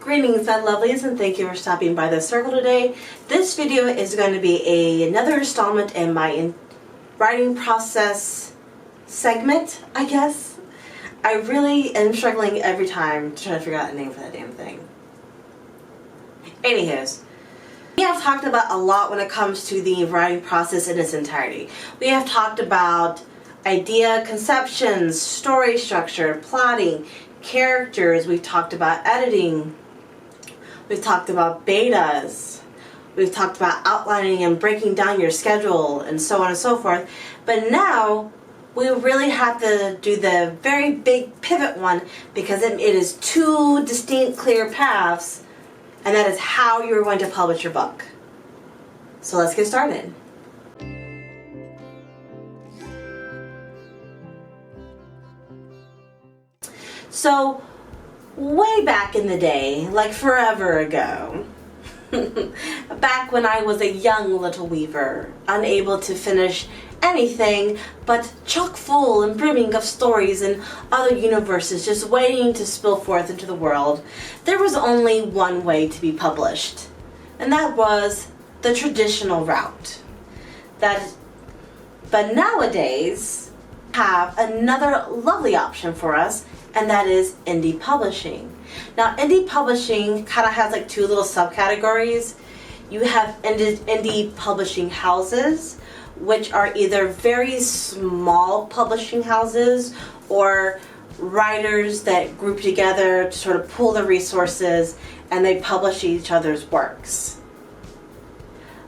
Greetings my lovelies, and thank you for stopping by the circle today. This video is going to be another installment in my writing process segment, I guess. I really am struggling every time to try to figure out a name for that damn thing. Anywho's, we have talked about a lot when it comes to the writing process in its entirety. We have talked about idea conceptions, story structure, plotting, characters. We've talked about editing. We've talked about betas. We've talked about outlining and breaking down your schedule and so on and so forth. But now we really have to do the very big pivot one, because it is two distinct, clear paths, and that is how you're going to publish your book. So let's get started. So, way back in the day, like forever ago, back when I was a young little weaver, unable to finish anything but chock full and brimming of stories and other universes just waiting to spill forth into the world, there was only one way to be published, and that was the traditional route. But nowadays, have another lovely option for us, and that is indie publishing. Now, indie publishing kind of has like two little subcategories. You have indie publishing houses, which are either very small publishing houses or writers that group together to sort of pool their resources and they publish each other's works.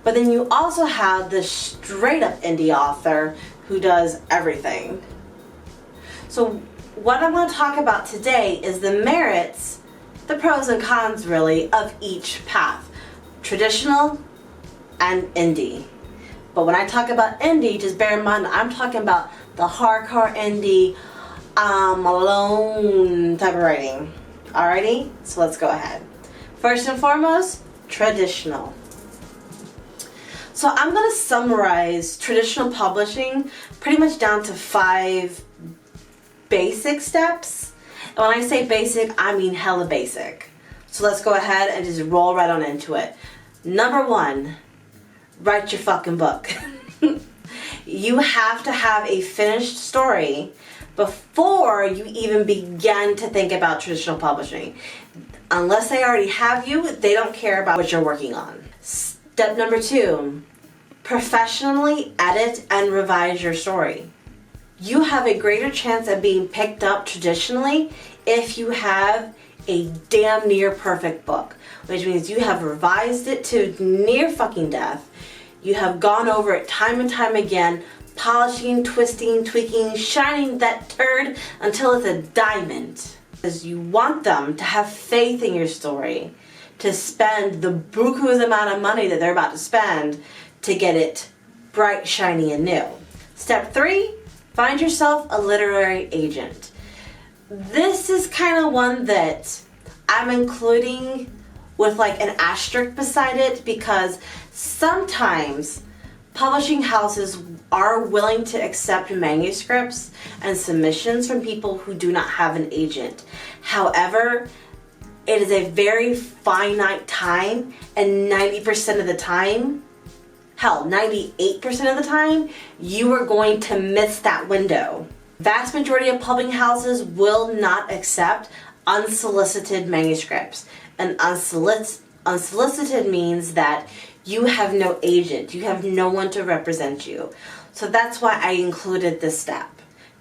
But then you also have the straight up indie author who does everything. So what I'm going to talk about today is the merits, the pros and cons really, of each path, traditional and indie. But when I talk about indie, just bear in mind I'm talking about the hardcore indie, alone type of writing. Alrighty, so let's go ahead. First and foremost, traditional. So I'm going to summarize traditional publishing pretty much down to 5 basic steps. And when I say basic, I mean hella basic. So let's go ahead and just roll right on into it. Number 1, write your fucking book. You have to have a finished story before you even begin to think about traditional publishing. Unless they already have you, they don't care about what you're working on. Step number 2, professionally edit and revise your story. You have a greater chance of being picked up traditionally if you have a damn near perfect book, which means you have revised it to near fucking death. You have gone over it time and time again, polishing, twisting, tweaking, shining that turd until it's a diamond. Because you want them to have faith in your story, to spend the buku's amount of money that they're about to spend to get it bright, shiny, and new. Step 3, find yourself a literary agent. This is kind of one that I'm including with like an asterisk beside it, because sometimes publishing houses are willing to accept manuscripts and submissions from people who do not have an agent. However, it is a very finite time, and 90% of the time, hell, 98% of the time, you are going to miss that window. Vast majority of publishing houses will not accept unsolicited manuscripts. And unsolicited means that you have no agent, you have no one to represent you. So that's why I included this step,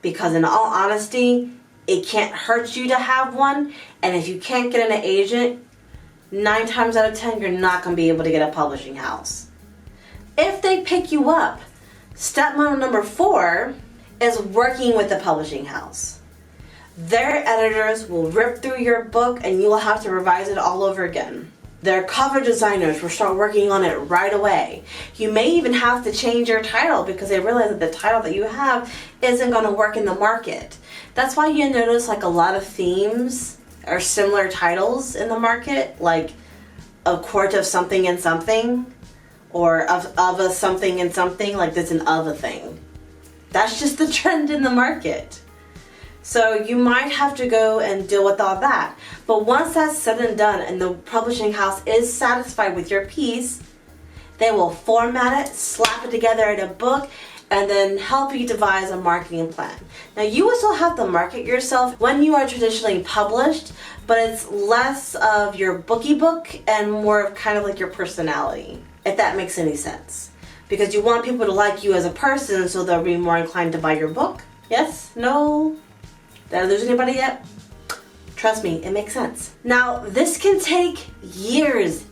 because in all honesty, it can't hurt you to have one, and if you can't get an agent, 9 times out of 10, you're not going to be able to get a publishing house. If they pick you up, step number 4 is working with the publishing house. Their editors will rip through your book and you will have to revise it all over again. Their cover designers will start working on it right away. You may even have to change your title because they realize that the title that you have isn't going to work in the market. That's why you notice like a lot of themes or similar titles in the market, like A Court of Something and Something, or of a something and something, like there's an of a thing. That's just the trend in the market. So you might have to go and deal with all that. But once that's said and done and the publishing house is satisfied with your piece, they will format it, slap it together in a book, and then help you devise a marketing plan. Now you will still have to market yourself when you are traditionally published, but it's less of your bookie book and more of kind of like your personality, if that makes any sense. Because you want people to like you as a person so they'll be more inclined to buy your book. Yes? No? Did I lose anybody yet? Trust me, it makes sense. Now, this can take years,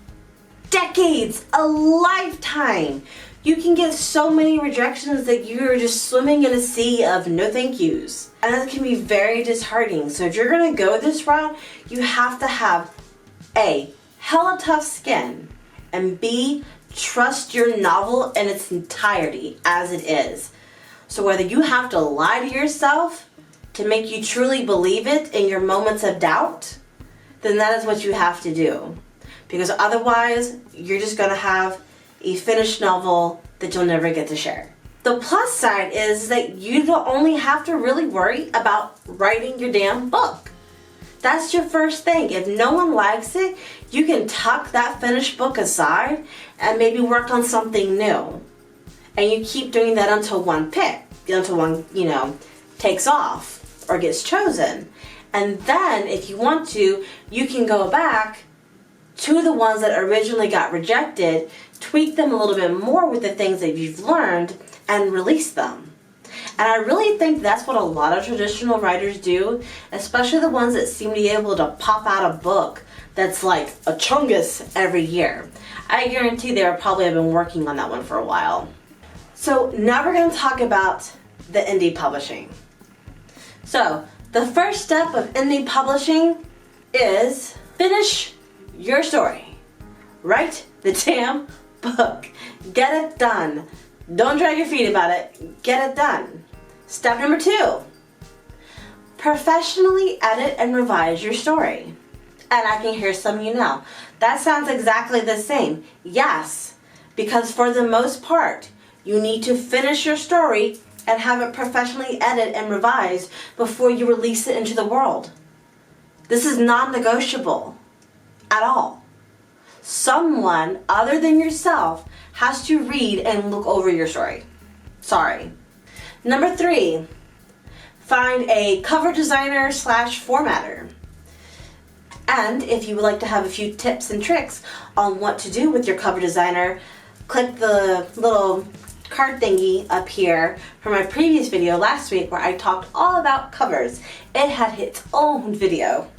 decades, a lifetime. You can get so many rejections that you're just swimming in a sea of no thank yous. And that can be very disheartening. So if you're gonna go this route, you have to have A, hella tough skin, and B, trust your novel in its entirety as it is. So whether you have to lie to yourself to make you truly believe it in your moments of doubt, then that is what you have to do. Because otherwise, you're just gonna have a finished novel that you'll never get to share. The plus side is that you don't only have to really worry about writing your damn book. That's your first thing. If no one likes it, you can tuck that finished book aside and maybe work on something new. And you keep doing that until one takes off or gets chosen. And then if you want to, you can go back to the ones that originally got rejected, tweak them a little bit more with the things that you've learned, and release them. And I really think that's what a lot of traditional writers do, especially the ones that seem to be able to pop out a book that's like a chungus every year. I guarantee they probably have been working on that one for a while. So now we're going to talk about the indie publishing. So the first step of indie publishing is finish your story. Write the damn book. Get it done. Don't drag your feet about it. Get it done. Step number 2. Professionally edit and revise your story. And I can hear some of you now. That sounds exactly the same. Yes, because for the most part, you need to finish your story and have it professionally edited and revised before you release it into the world. This is non-negotiable at all. Someone other than yourself has to read and look over your story. Sorry. Number 3, find a cover designer / formatter. And if you would like to have a few tips and tricks on what to do with your cover designer, click the little card thingy up here from my previous video last week where I talked all about covers. It had its own video.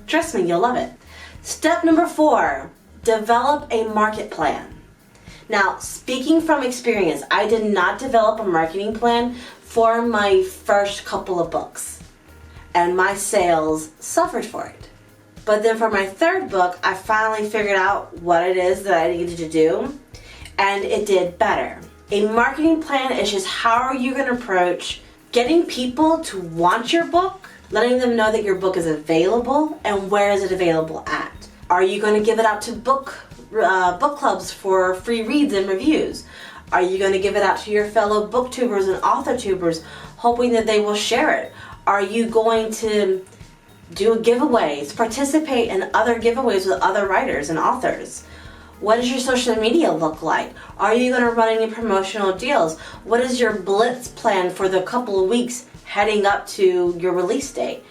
Trust me, you'll love it. Step number 4, develop a market plan. Now, speaking from experience, I did not develop a marketing plan for my first couple of books, and my sales suffered for it. But then for my third book, I finally figured out what it is that I needed to do, and it did better. A marketing plan is just how are you going to approach getting people to want your book, letting them know that your book is available, and where is it available at. Are you going to give it out to book clubs for free reads and reviews? Are you going to give it out to your fellow booktubers and authortubers, hoping that they will share it? Are you going to do giveaways, participate in other giveaways with other writers and authors? What does your social media look like? Are you going to run any promotional deals? What is your blitz plan for the couple of weeks heading up to your release date?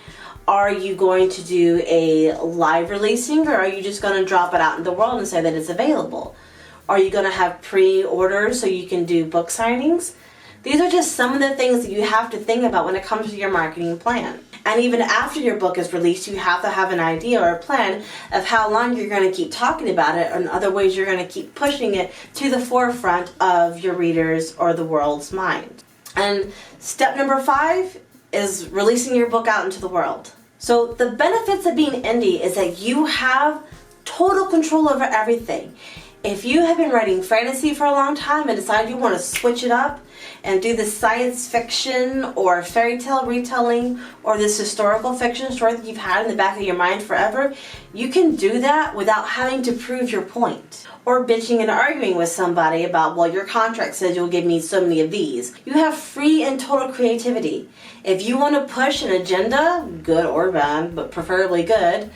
Are you going to do a live releasing, or are you just going to drop it out in the world and say that it's available? Are you going to have pre-orders so you can do book signings? These are just some of the things that you have to think about when it comes to your marketing plan. And even after your book is released, you have to have an idea or a plan of how long you're going to keep talking about it, and other ways you're going to keep pushing it to the forefront of your readers or the world's mind. And step number 5 is releasing your book out into the world. So the benefits of being indie is that you have total control over everything. If you have been writing fantasy for a long time and decide you want to switch it up and do the science fiction or fairy tale retelling or this historical fiction story that you've had in the back of your mind forever, you can do that without having to prove your point. Or bitching and arguing with somebody about, well, your contract says you'll give me so many of these. You have free and total creativity. If you want to push an agenda, good or bad, but preferably good,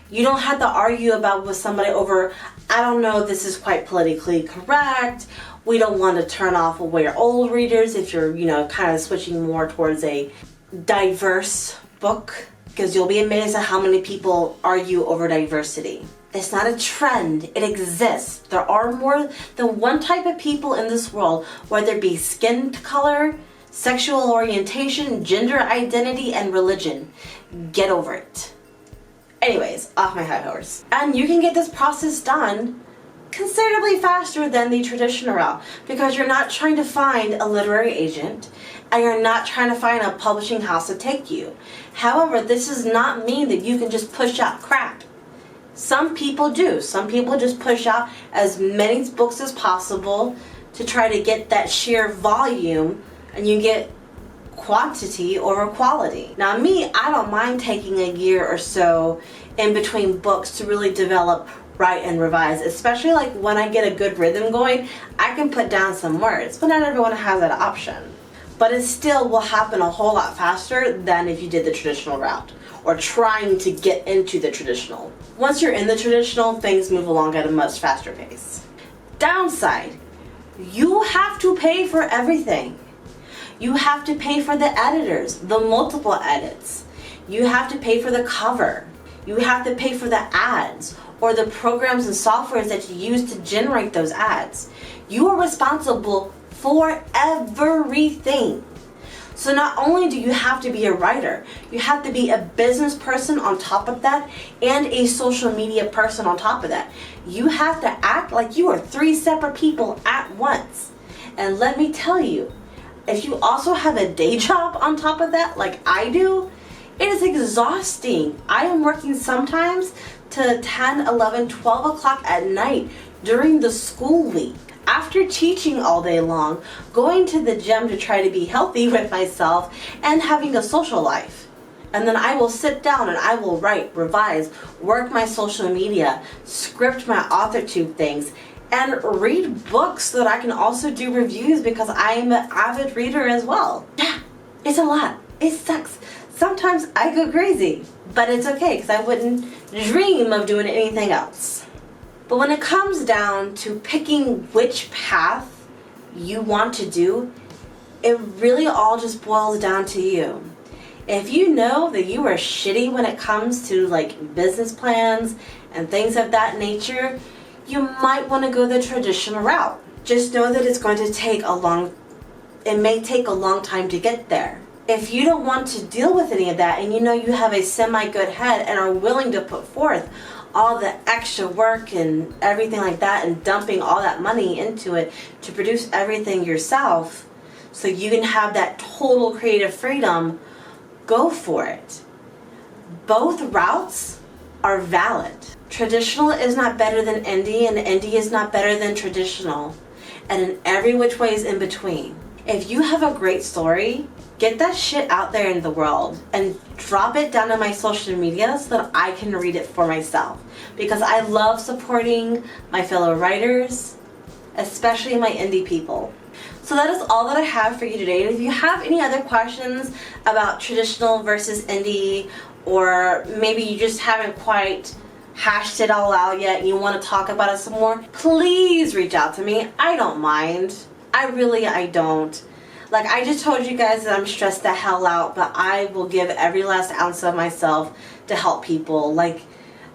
you don't have to argue about with somebody over, I don't know, this is quite politically correct. We don't want to turn off away old readers if you're, kind of switching more towards a diverse book, because you'll be amazed at how many people argue over diversity. It's not a trend, it exists. There are more than one type of people in this world, whether it be skin color, sexual orientation, gender identity, and religion. Get over it. Anyways, off my high horse. And you can get this process done considerably faster than the traditional route, because you're not trying to find a literary agent and you're not trying to find a publishing house to take you. However, this does not mean that you can just push out crap. Some people do. Some people just push out as many books as possible to try to get that sheer volume, and you get quantity over quality. Now me, I don't mind taking a year or so in between books to really develop, write, and revise, especially like when I get a good rhythm going, I can put down some words, but not everyone has that option. But it still will happen a whole lot faster than if you did the traditional route or trying to get into the traditional. Once you're in the traditional, things move along at a much faster pace. Downside, you have to pay for everything. You have to pay for the editors, the multiple edits. You have to pay for the cover. You have to pay for the ads or the programs and softwares that you use to generate those ads. You are responsible for everything. So not only do you have to be a writer, you have to be a business person on top of that and a social media person on top of that. You have to act like you are 3 separate people at once. And let me tell you, if you also have a day job on top of that, like I do, it is exhausting. I am working sometimes to 10, 11, 12 o'clock at night during the school week. After teaching all day long, going to the gym to try to be healthy with myself, and having a social life. And then I will sit down and I will write, revise, work my social media, script my authortube things, and read books so that I can also do reviews because I'm an avid reader as well. Yeah, it's a lot. It sucks. Sometimes I go crazy, but it's okay because I wouldn't dream of doing anything else. But when it comes down to picking which path you want to do, it really all just boils down to you. If you know that you are shitty when it comes to like business plans and things of that nature, you might want to go the traditional route. Just know that it's going to take it may take a long time to get there. If you don't want to deal with any of that and you know you have a semi-good head and are willing to put forth all the extra work and everything like that and dumping all that money into it to produce everything yourself so you can have that total creative freedom, go for it. Both routes are valid. Traditional is not better than indie, and indie is not better than traditional, and in every which way is in between. If you have a great story, get that shit out there in the world and drop it down on my social media so that I can read it for myself, because I love supporting my fellow writers, especially my indie people. So that is all that I have for you today. And if you have any other questions about traditional versus indie, or maybe you just haven't quite hashed it all out yet and you want to talk about it some more, please reach out to me. I don't mind. I don't. Like, I just told you guys that I'm stressed the hell out, but I will give every last ounce of myself to help people. Like,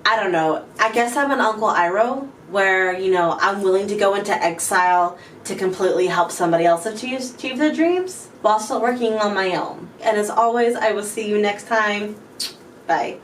I don't know. I guess I'm an Uncle Iroh, where, I'm willing to go into exile to completely help somebody else achieve their dreams while still working on my own. And as always, I will see you next time. Bye.